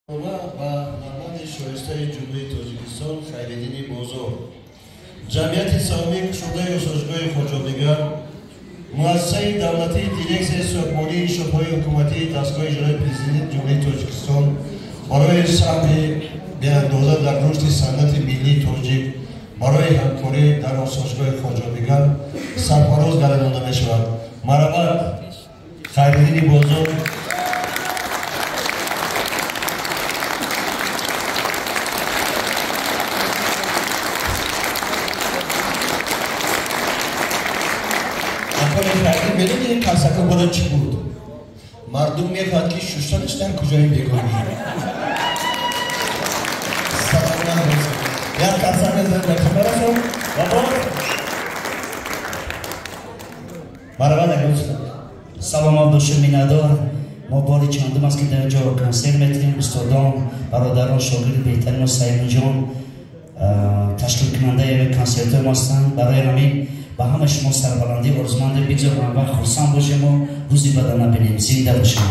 و نماد شایسته جمهوری تاجیکستان خیرالدین بازار، جمعیت سابق شده سازگاه خواجابیگان، مؤسسه دولتی دیرکسیون سازمانی شبهای حکومتی دستگاه اجرایی پرزیدنت جمهوری تاجیکستان برای سهم بی‌اندازه در رشد صنعت ملی تاجیک برای همکاری در سازگاه خواجابیگان سرفراز گردانده می‌شود. مرحبا خیرالدین بازار. می‌دونید این کاسکو بالا چی بود؟ مردم می‌خواد که شوشتا داشتن کجای بگونی. سلام علیکم. یا کاسک نزد در خبرشون. بابا. مرحبا دوستان. سلام دوست میندار. ما باری چندم است که در جا کنسرت می‌تونیم استادان برادران شاگرد بهترین و سعید جان تشکیل کننده کنسرت ما هستند. برای همین با همه شما سربلندی آرزومند بگذارم و خرسند باشیم و روزی بدن نبینیم. زنده باشیم.